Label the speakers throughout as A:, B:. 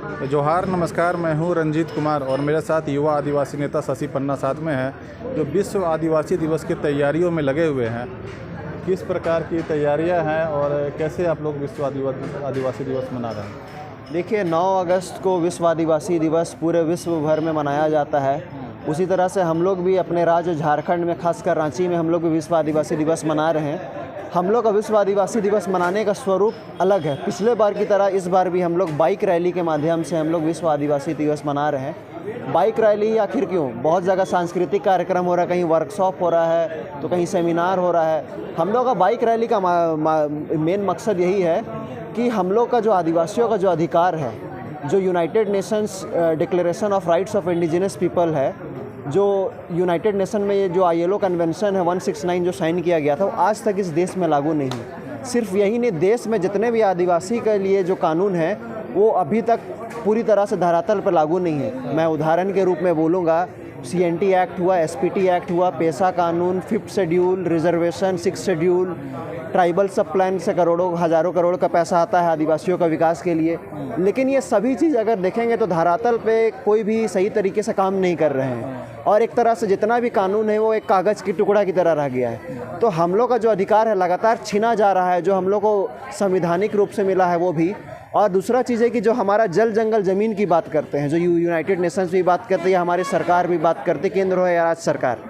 A: जोहार नमस्कार, मैं हूं रंजीत कुमार और मेरे साथ युवा आदिवासी नेता शशि पन्ना साथ में है, जो विश्व आदिवासी दिवस की तैयारियों में लगे हुए हैं। किस प्रकार की तैयारियां हैं और कैसे आप लोग विश्व आदिवासी दिवस मना रहे हैं?
B: देखिए, 9 अगस्त को विश्व आदिवासी दिवस पूरे विश्व भर में मनाया जाता है। उसी तरह से हम लोग भी अपने राज्य झारखंड में, खासकर रांची में, हम लोग भी विश्व आदिवासी दिवस मना रहे हैं। हम लोग का विश्व आदिवासी दिवस मनाने का स्वरूप अलग है। पिछले बार की तरह इस बार भी हम लोग बाइक रैली के माध्यम से हम लोग विश्व आदिवासी दिवस मना रहे हैं। बाइक रैली आखिर क्यों? बहुत जगह सांस्कृतिक कार्यक्रम हो रहा है, कहीं वर्कशॉप हो रहा है तो कहीं सेमिनार हो रहा है। हम लोग का बाइक रैली का मेन मकसद यही है कि हम लोग का जो आदिवासियों का जो अधिकार है, जो United Nations declaration of rights of indigenous people है, जो यूनाइटेड नेशन में ये जो ILO कन्वेंशन है 169 जो साइन किया गया था, वो आज तक इस देश में लागू नहीं है। सिर्फ यही नहीं, देश में जितने भी आदिवासी के लिए जो कानून है वो अभी तक पूरी तरह से धरातल पर लागू नहीं है। मैं उदाहरण के रूप में बोलूँगा, CNT एक्ट हुआ, SPT एक्ट हुआ, पेशा कानून, 5th schedule, reservation, 6th schedule, tribal सब प्लान से करोड़ों हज़ारों करोड़ का पैसा आता है आदिवासियों का विकास के लिए। लेकिन ये सभी चीज़ अगर देखेंगे तो धरातल पे कोई भी सही तरीके से काम नहीं कर रहे हैं और एक तरह से जितना भी कानून है वो एक कागज़ की टुकड़ा की तरह रह गया है। तो हम लोग का जो अधिकार है लगातार छीना जा रहा है, जो हम लोग को संवैधानिक रूप से मिला है वो भी। और दूसरा चीज़ है कि जो हमारा जल जंगल ज़मीन की बात करते हैं, जो यूनाइटेड नेशंस भी बात करते हैं, हमारी सरकार भी बात करती है, केंद्र हो या राज्य सरकार,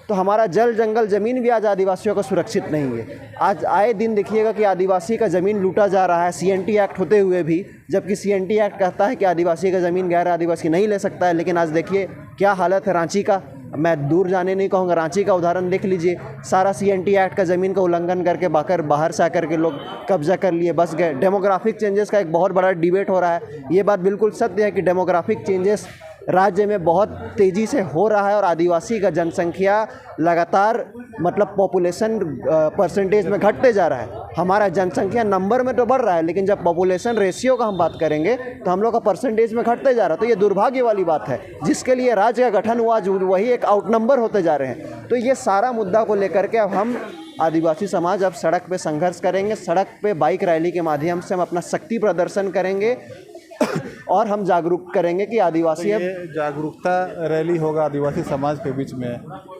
B: तो हमारा जल जंगल ज़मीन भी आज आदिवासियों को सुरक्षित नहीं है। आज आए दिन देखिएगा कि आदिवासी का ज़मीन लूटा जा रहा है, CNT एक्ट होते हुए भी, जबकि CNT एक्ट कहता है कि आदिवासी का ज़मीन गैर आदिवासी नहीं ले सकता है। लेकिन आज देखिए क्या हालत है रांची का। मैं दूर जाने नहीं कहूँगा, रांची का उदाहरण देख लीजिए। सारा CNT एक्ट का ज़मीन का उल्लंघन करके बाहर से आकर के लोग कब्जा कर लिए, बस गए। डेमोग्राफिक चेंजेस का एक बहुत बड़ा डिबेट हो रहा है। ये बात बिल्कुल सत्य है कि डेमोग्राफिक चेंजेस राज्य में बहुत तेज़ी से हो रहा है और आदिवासी का जनसंख्या लगातार मतलब पॉपुलेशन परसेंटेज में घटते जा रहा है। हमारा जनसंख्या नंबर में तो बढ़ रहा है, लेकिन जब पॉपुलेशन रेशियो का हम बात करेंगे तो हम लोग का परसेंटेज में घटते जा रहा है। तो ये दुर्भाग्य वाली बात है, जिसके लिए राज्य का गठन हुआ, जो वही एक आउटनंबर होते जा रहे हैं। तो ये सारा मुद्दा को लेकर के अब हम आदिवासी समाज अब सड़क पे संघर्ष करेंगे। सड़क पे बाइक रैली के माध्यम से हम अपना शक्ति प्रदर्शन करेंगे और हम जागरूक करेंगे कि आदिवासी अब
A: जागरूकता रैली होगा आदिवासी समाज के बीच में,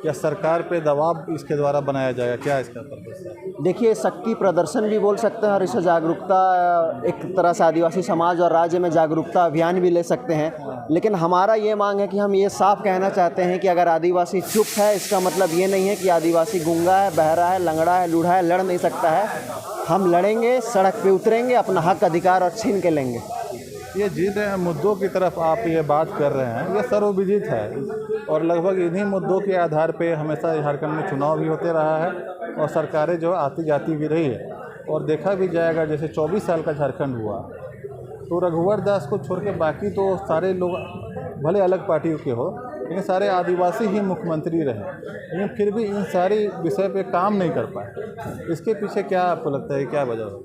A: या सरकार पे दबाव इसके द्वारा बनाया जाएगा? क्या इसका पर्पस है?
B: देखिए, शक्ति प्रदर्शन भी बोल सकते हैं और इसे जागरूकता, एक तरह से आदिवासी समाज और राज्य में जागरूकता अभियान भी ले सकते हैं। लेकिन हमारा ये मांग है कि हम ये साफ कहना चाहते हैं कि अगर आदिवासी चुप है, इसका मतलब ये नहीं है कि आदिवासी गूंगा है, बहरा है, लंगड़ा है, लूढ़ा है, लड़ नहीं सकता है। हम लड़ेंगे, सड़क पे उतरेंगे, अपना हक अधिकार और छीन के लेंगे।
A: ये जिन मुद्दों की तरफ आप ये बात कर रहे हैं, ये सर्वविदित है और लगभग इन्हीं मुद्दों के आधार पे हमेशा झारखंड में चुनाव भी होते रहा है और सरकारें जो आती जाती भी रही है। और देखा भी जाएगा, जैसे 24 साल का झारखंड हुआ तो रघुवर दास को छोड़ के बाकी तो सारे लोग भले अलग पार्टी के हो, लेकिन सारे आदिवासी ही मुख्यमंत्री रहे, लेकिन फिर भी इन सारी विषय पे काम नहीं कर पाए। इसके पीछे क्या आपको लगता है, क्या वजह हो?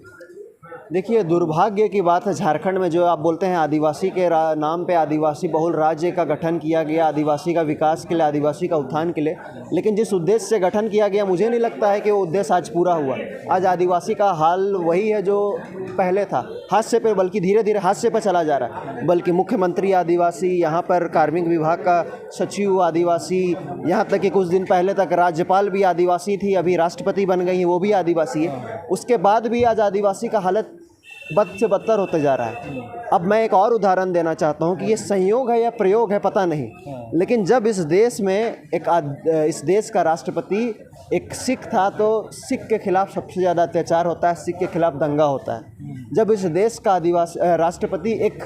B: देखिए, दुर्भाग्य की बात है, झारखंड में जो आप बोलते हैं आदिवासी के नाम पे आदिवासी बहुल राज्य का गठन किया गया, आदिवासी का विकास के लिए, आदिवासी का उत्थान के लिए, लेकिन जिस उद्देश्य से गठन किया गया मुझे नहीं लगता है कि वो उद्देश्य आज पूरा हुआ। आज आदिवासी का हाल वही है जो पहले था, हादसे पे, बल्कि धीरे धीरे हादसे पर चला जा रहा है। बल्कि मुख्यमंत्री आदिवासी, यहाँ पर कार्मिक विभाग का सचिव आदिवासी, यहाँ तक कि कुछ दिन पहले तक राज्यपाल भी आदिवासी थी, अभी राष्ट्रपति बन गई हैं वो भी आदिवासी है। उसके बाद भी आज आदिवासी का हालत बद से बदतर होते जा रहा है। अब मैं एक और उदाहरण देना चाहता हूँ कि ये संयोग है या प्रयोग है पता नहीं, लेकिन जब इस देश में इस देश का राष्ट्रपति एक सिख था तो सिख के खिलाफ सबसे ज़्यादा अत्याचार होता है, सिख के खिलाफ दंगा होता है। जब इस देश का राष्ट्रपति एक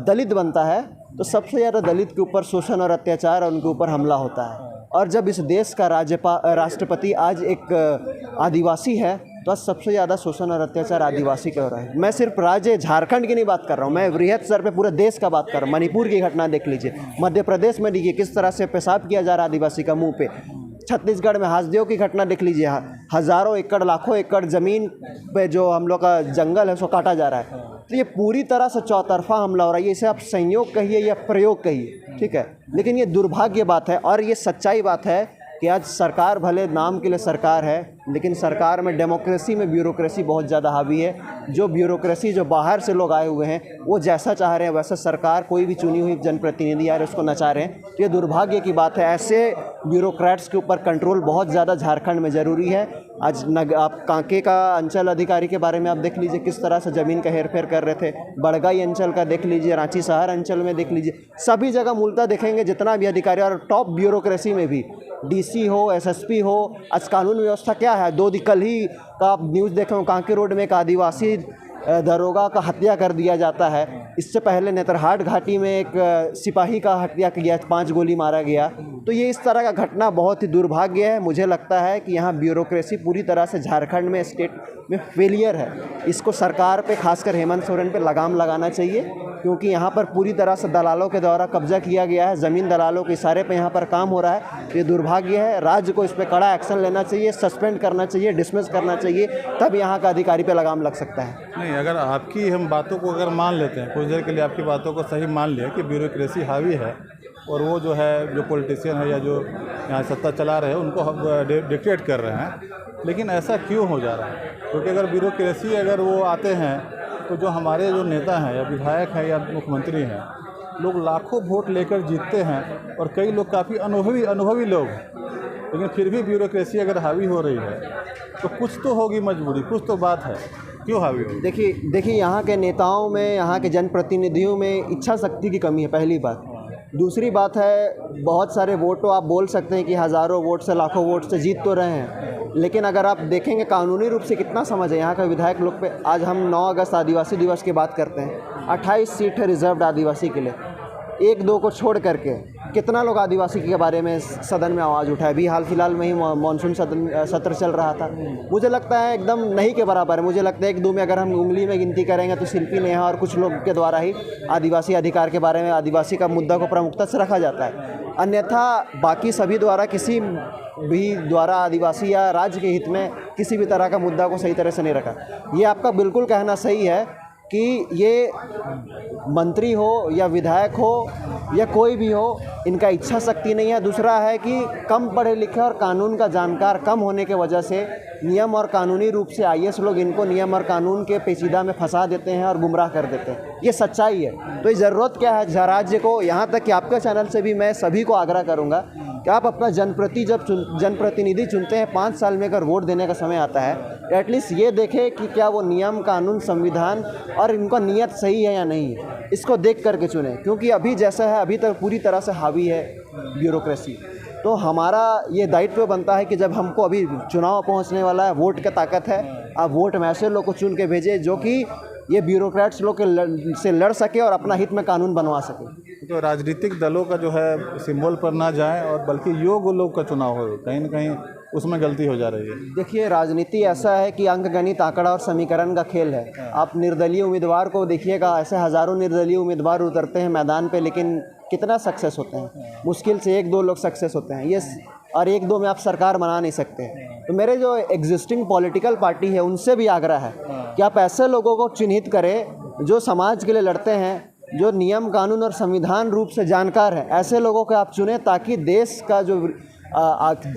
B: दलित बनता है तो सबसे ज़्यादा दलित के ऊपर शोषण और अत्याचार और उनके ऊपर हमला होता है। और जब इस देश का राष्ट्रपति आज एक आदिवासी है तो आज सबसे ज़्यादा शोषण और अत्याचार आदिवासी के हो रहा है। मैं सिर्फ राज्य झारखंड की नहीं बात कर रहा हूँ, मैं वृहद स्तर पे पूरे देश का बात कर रहा हूँ। मणिपुर की घटना देख लीजिए, मध्य प्रदेश में देखिए किस तरह से पेशाब किया जा रहा है आदिवासी का मुंह पे। छत्तीसगढ़ में हासदेव की घटना देख लीजिए, हज़ारों एकड़, लाखों एकड़ ज़मीन पे जो हम लोग का जंगल है उसको काटा जा रहा है। तो ये पूरी तरह से चौतरफा हमला हो रहा है। ये इसे आप संयोग कहिए या प्रयोग कहिए, ठीक है, लेकिन ये दुर्भाग्य बात है और ये सच्चाई बात है कि आज सरकार भले नाम के लिए सरकार है, लेकिन सरकार में डेमोक्रेसी में ब्यूरोक्रेसी बहुत ज़्यादा हावी है। जो ब्यूरोक्रेसी जो बाहर से लोग आए हुए हैं वो जैसा चाह रहे हैं वैसा सरकार कोई भी चुनी हुई जनप्रतिनिधि आ रहे उसको नचा रहे हैं। तो ये दुर्भाग्य की बात है। ऐसे ब्यूरोक्रेट्स के ऊपर कंट्रोल बहुत ज़्यादा झारखंड में ज़रूरी है। आज आप कांके का अंचल अधिकारी के बारे में आप देख लीजिए किस तरह से ज़मीन का हेरफेर कर रहे थे। बड़गाई अंचल का देख लीजिए, रांची शहर अंचल में देख लीजिए, सभी जगह मूलतः देखेंगे जितना भी अधिकारी और टॉप ब्यूरोक्रेसी में भी डीसी हो, एसएसपी हो। आज कानून व्यवस्था क्या है? कल ही का आप न्यूज़ देखे हो, कांके रोड में एक आदिवासी दरोगा का हत्या कर दिया जाता है। इससे पहले नेतरहाट घाटी में एक सिपाही का हत्या किया, 5 गोली मारा गया। तो ये इस तरह का घटना बहुत ही दुर्भाग्य है। मुझे लगता है कि यहाँ ब्यूरोक्रेसी पूरी तरह से झारखंड में स्टेट में फेलियर है। इसको सरकार पे, खासकर हेमंत सोरेन पे लगाम लगाना चाहिए, क्योंकि यहाँ पर पूरी तरह से दलालों के द्वारा कब्जा किया गया है। ज़मीन दलालों के इशारे पे यहाँ पर काम हो रहा है। ये दुर्भाग्य है। राज्य को इस पर कड़ा एक्शन लेना चाहिए, सस्पेंड करना चाहिए, डिसमिस करना चाहिए, तब यहाँ का अधिकारी पे लगाम लग सकता है।
A: नहीं, अगर आपकी हम बातों को अगर मान लेते हैं, कुछ देर के लिए आपकी बातों को सही मान लिया कि ब्यूरोक्रेसी हावी है और वो जो है जो पॉलिटिशियन है या जो यहाँ सत्ता चला रहे हैं उनको हम डिक्टेट कर रहे हैं, लेकिन ऐसा क्यों हो जा रहा है? क्योंकि अगर ब्यूरोक्रेसी अगर वो आते हैं तो जो हमारे जो नेता हैं या विधायक हैं या मुख्यमंत्री हैं, लोग लाखों वोट लेकर जीतते हैं और कई लोग काफ़ी अनुभवी लोग हैं, लेकिन फिर भी ब्यूरोक्रेसी अगर हावी हो रही है तो कुछ तो होगी मजबूरी, कुछ तो बात है। क्यों हावी होगी?
B: देखिए यहाँ के नेताओं में, यहाँ के जनप्रतिनिधियों में इच्छा शक्ति की कमी है, पहली बात। दूसरी बात है, बहुत सारे वोट तो आप बोल सकते हैं कि हज़ारों वोट से, लाखों वोट से जीत तो रहे हैं, लेकिन अगर आप देखेंगे कानूनी रूप से कितना समझ है यहाँ का विधायक लोग पे। आज हम 9 अगस्त आदिवासी दिवस की बात करते हैं, 28 सीट है रिजर्व्ड आदिवासी के लिए। 1-2 को छोड़ करके कितना लोग आदिवासी के बारे में सदन में आवाज़ उठाए? अभी हाल फिलहाल में ही मानसून सत्र चल रहा था। मुझे लगता है एकदम नहीं के बराबर है। मुझे लगता है 1-2 में अगर हम उंगली में गिनती करेंगे तो शिल्पी नेहा और कुछ लोग के द्वारा ही आदिवासी अधिकार के बारे में, आदिवासी का मुद्दा को प्रमुखता से रखा जाता है। अन्यथा बाकी सभी द्वारा, किसी भी द्वारा आदिवासी या राज्य के हित में किसी भी तरह का मुद्दा को सही तरह से नहीं रखा। ये आपका बिल्कुल कहना सही है कि ये मंत्री हो या विधायक हो या कोई भी हो, इनका इच्छा शक्ति नहीं है। दूसरा है कि कम पढ़े लिखे और कानून का जानकार कम होने के वजह से नियम और कानूनी रूप से आईएएस लोग इनको नियम और कानून के पेचीदा में फंसा देते हैं और गुमराह कर देते हैं। ये सच्चाई है। तो ये ज़रूरत क्या है राज्य को, यहाँ तक कि आपके चैनल से भी मैं सभी को आग्रह करूँगा कि आप अपना जनप्रतिनिधि चुनते हैं, 5 साल में अगर वोट देने का समय आता है, एटलीस्ट ये देखें कि क्या वो नियम, कानून, संविधान और इनका नियत सही है या नहीं है, इसको देख करके चुनें। क्योंकि अभी जैसा है, अभी तक पूरी तरह से हावी है ब्यूरोक्रेसी। तो हमारा ये दायित्व बनता है कि जब हमको अभी चुनाव पहुंचने वाला है, वोट का ताकत है, आप वोट में ऐसे लोग को चुन के भेजें जो कि ये ब्यूरोक्रेट्स लोग से लड़ सके और अपना हित में कानून बनवा सके।
A: तो राजनीतिक दलों का जो है सिंबल पर ना जाए और बल्कि योग्य लोग का चुनाव हो, कहीं ना कहीं उसमें गलती हो जा रही है।
B: देखिए, राजनीति ऐसा है कि अंक गणित, आंकड़ा और समीकरण का खेल है। आप निर्दलीय उम्मीदवार को देखिएगा, ऐसे हज़ारों निर्दलीय उम्मीदवार उतरते हैं मैदान पे, लेकिन कितना सक्सेस होते हैं? मुश्किल से 1-2 लोग सक्सेस होते हैं। ये और 1-2 में आप सरकार बना नहीं सकते। तो मेरे जो एग्जिस्टिंग पॉलिटिकल पार्टी है उनसे भी आग्रह है कि आप ऐसे लोगों को चिन्हित करें जो समाज के लिए लड़ते हैं, जो नियम, कानून और संविधान रूप से जानकार हैं। ऐसे लोगों को आप चुनें ताकि देश का जो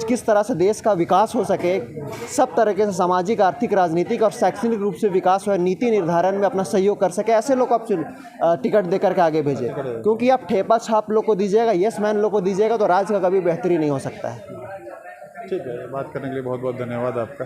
B: किस तरह से देश का विकास हो सके, सब तरीके से सामाजिक, आर्थिक, राजनीतिक और शैक्षणिक रूप से विकास हो, नीति निर्धारण में अपना सहयोग कर सके। ऐसे लोग आप टिकट देकर के आगे भेजें। क्योंकि आप ठेपा छाप लोग को दीजिएगा, यस मैन लोग को दीजिएगा तो राज्य का कभी बेहतरी नहीं हो सकता है।
A: ठीक है, बात करने के लिए बहुत बहुत धन्यवाद आपका।